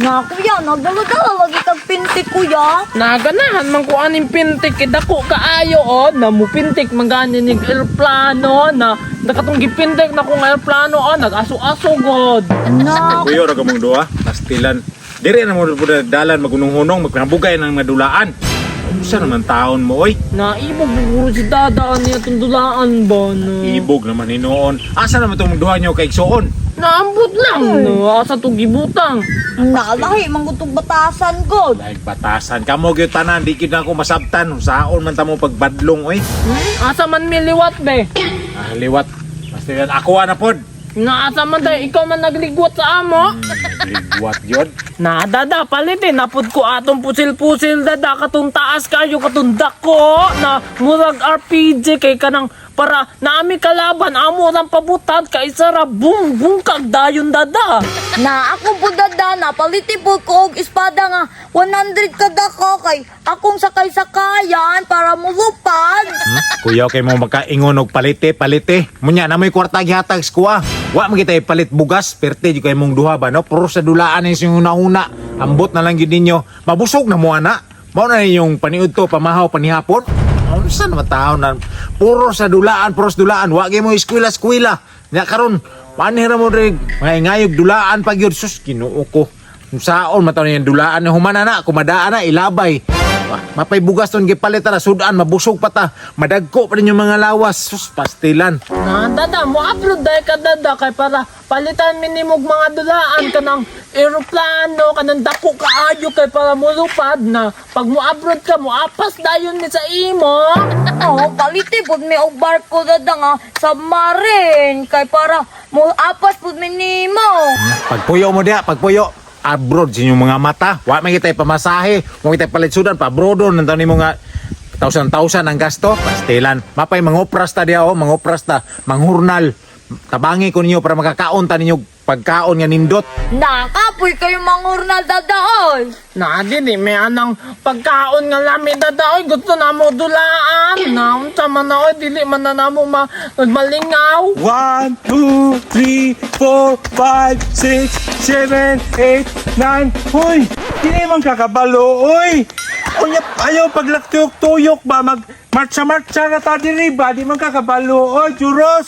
Na kuya, nagdala lagi kag pintik kuya. Naganahan man ko aning pintik dako kaayo namupintik man ganin ning aeroplano na nakatong gipintik na kong aeroplano nag-aso-aso god. Na Kuyo ra kamong duha, pastilan. Dire na mo dalan magunong-hunong magpinabugay ng madulaan. Usa naman taon mo oy. Naibog buguro si dadaan niya itong dulaan ba no? Ibog naman hinoon. Asa naman itong duha nyo kay Igsoon? Naambot lang no, asa itong gibutang. nalahi mangutong batasan god. Dahil batasan kamo gyud tanan, di gyud na ako masabtan. Saon man ta mo pagbadlong oy. Asa man miliwat be? Liwat. Pastilan ako na pod. Asa man day, ikaw man nagligwat sa amo? Ligwat yun. Na dada palitin napud ko atong pusil-pusil dada katong taas kayo katong dako na murag RPG kay kanang para naami kalaban amo rang pabutan kay sara bum bum kag dayon dada. Na ako po dada, napaliti po ko og espada nga 100 kada ko kay akong sakay-sakayan para mulupad. Kuya kay mo makaingon og palite. Munya na may kwarta gihatag sa kuha. Wa man kita palit bugas, perte di kay mong duha ba no? Puro sa dulaan ni sing una. Ambot na lang gyud ninyo. Mabusog na mo ana. Mao na yung paniud to pamahaw panihapon. Ano sa naman tao na puro sa dulaan. Wa gyud mo eskwela. Nya karon panira mo rig ngayog dulaan pag yun sus Ginoo ko. Saon man taw ni dulaan na humana na kumadaan na ilabay. Mapay bugas ton gipalit na sudan mabusog pa ta. Madagko pa rin yung mga lawas. Sus pastilan. Na dada mo upload day ka dada kay para palitan minimog mga dulaan kanang eroplano kanang dako kaayo kay para mulupad na pag mo abroad ka mo apas dayon ni sa imo. Oh, paliti po mi og barko dada nga submarine kay para mo apas po mi nimo. Pagpuyo mo diha, pagpuyo. Abroad sa inyong mga mata. Wa man kita pamasahe. Mo kita palit sudan pa abroadon nang ni mga tausan ang gasto. Pastilan. Mapay mangopras ta diha mangopras ta, manghurnal. Tabangi ko ninyo para makakaon ta ninyo pagkaon nga nindot. Nakapoy kayo mangurnal dada oy. Na dili may anang pagkaon nga lami dada oy gusto na mo dulaan. Na unsa man na oy dili man na namo malingaw. 1, 2, 3, 4, 5, 6, 7, 8, 9. Hoy, di naman kakabalo, oy. Unya, ayaw paglaktuyok ba, mag-marcha-marcha na ta diri ba, di man kakabalo, oy, juros.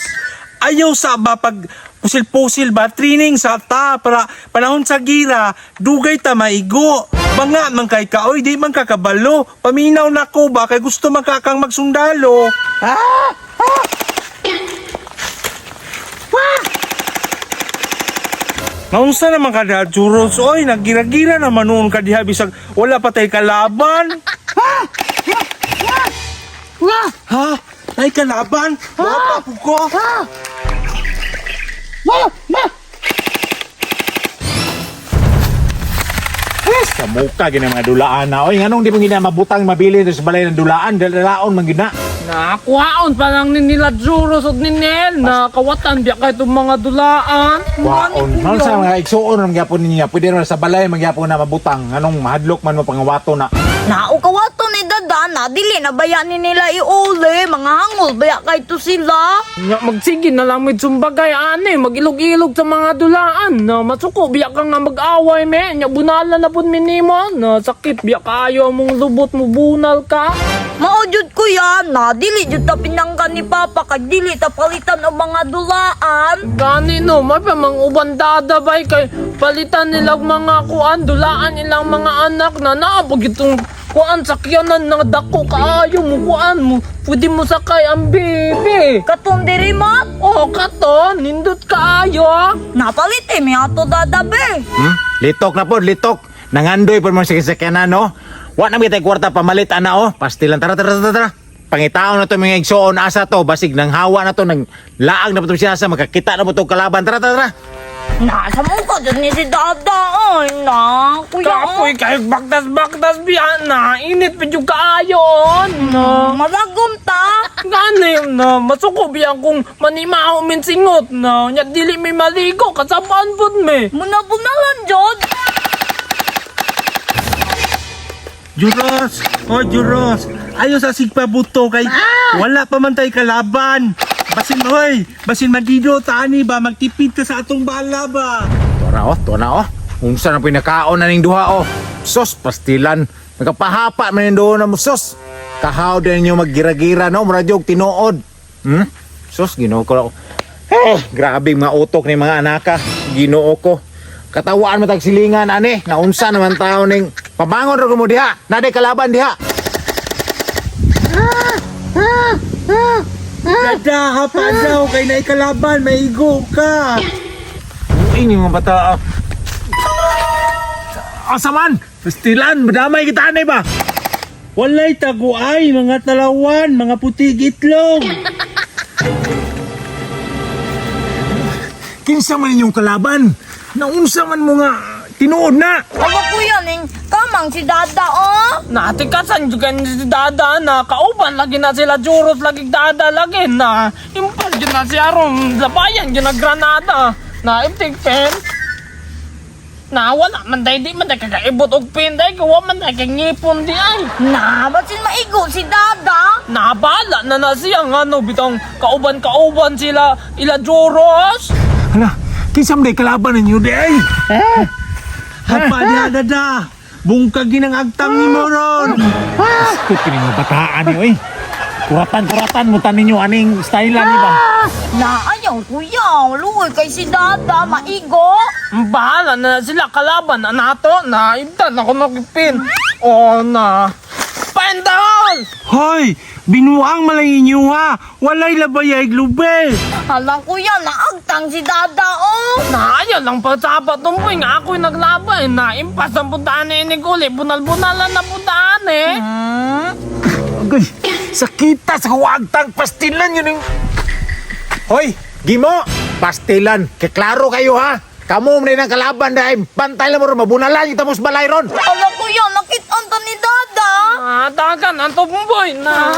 Ayaw sa ba, pag pusil-pusil ba, training sa ta, para panahon sa gira, dugay ta maigo. Banga man kay ka, oy, di man kakabalo. Paminaw na ko ba, kay gusto makakang magsundalo. Naunsa naman ka diha, Juros? Oy, naggira-gira naman noon ka diha, bisag wala pa tay kalaban. Ha? Tay kalaban? Wala pa ko. Sa muka gina mga dulaan na. Oy, nganong di mo gina mabutang mabili sa balay ng dulaan, dalaon man gina. Nakuhaon pa lang ni nila Juros at ni Nel na kawatan biya kay itong mga dulaan. Waon. Ano sa mga igsuon ng gyapon niya? Pwede naman sa balay magyapon na mabutang. Anong mahadlok man mo pangawato na. Naukawato ni dada na dili na bayanin nila iuli, mga hangol baya kay to sila. Nya magsige na lang med sumbagay ani magilog-ilog sa mga dulaan na masuko biya ka nga mag-away me nya bunalan na pud minimo na sakit biya kayo mong lubot mo bunal ka. Maujud ko yan na dili jud ta pinanggan ni Papa kag dili ta palitan og mga dulaan. Gani no may pa mang uban dadabay kay palitan nilang mga kuan dulaan ilang mga anak na naabog itong kuan sakyanan na dako kaayo mo kuan mo pwede mo sakay ang bebe. Katong diri mat, Oh katon nindot kaayo. napalit mi ato dada be. Litok na po, litok. Nangandoy po mga sakyanan, no? Wa na mitay kwarta pamalit, ana, Pastilan, tara. Pangitaon na to mga igsoon, asa to. Basig nang hawa na to, nang laag na po to siya sa makakita na po to kalaban. Tara. Nasa mo ko dyan ni si dada oy na kuya. Kapoy kay baktas biya na init pa yung kaayon na. Malagom ta. Gani na masuko biya kung manimaho min singot na nya dili may maligo kasabaan pud me. Muna-bunalan jod. Juros! Oh, Juros! Ayaw sa sigpabuto kay wala pa man tay kalaban. Basin mandido tani ba magtipid ka sa atong bala ba? Tora, to na, Unsa na pinakaon na ning duha oh. Sos pastilan. Nagapahapa man doon na mo sos. Kahaw din niyo maggira-gira no, mura jog tinuod. Sos Ginoo ko. Grabe mga utok ni mga anaka. Ginoo ko. Katawaan mo tag silingan ani, naunsa naman tao ning pabangon ra mo diha. Naday kalaban diha. Dada, hapa daw kay na ikalaban, maigo ka. Ini mga bata. Asaman, pastilan, madamay kita ani ba? Walay taguay, mga talawan, mga putig itlog. Kinsa man inyong kalaban? Naunsa man mo nga tinuod na. Aba kuya ning kamang si Dada oh. Natikasan juga ni si Dada na kauban lagi na sila Juros lagi Dada lagi na impas yun na si Aron labayan yun na Granada na imtig pen na wala man day di man day kakaibot og pen day kawa man day kagngipon di ay Na, ba't sin maigo si Dada? nabala na siya nga no bitong kauban sila ila Juros. Hala, kinsa man day kalaban ninyo di ay? Hapa diha, dada. Bungkag ginang agtang ni Moron. Ito kini mga bataan ni oy. Kuratan mo tanin nyo aning style ni ba? Na, ayaw kuya, luoy kay si Dada, maigo. Bahala na sila kalaban na nato na ibtan ako nagpin. Oh na. Pandahon! Hoy, binuang malay inyo ha. Walay labayay glube. Alang kuya, naagtang si Dada oh. Na ayan lang pagsapat tumpoy nga ako'y naglabay na impas ang puntaan ni Nicole. Bunal-bunalan na puntaan eh. Agay, sakita sa huwagtang pastilan yun yung... Hoy, Gimo, pastilan. Keklaro kayo ha. Kamu mo ng kalaban dahil bantay lang mo rin mabunalan yung tamos balay ron. Alang kuya, nakit-anta ni Dada. Dagan ang tumboy na.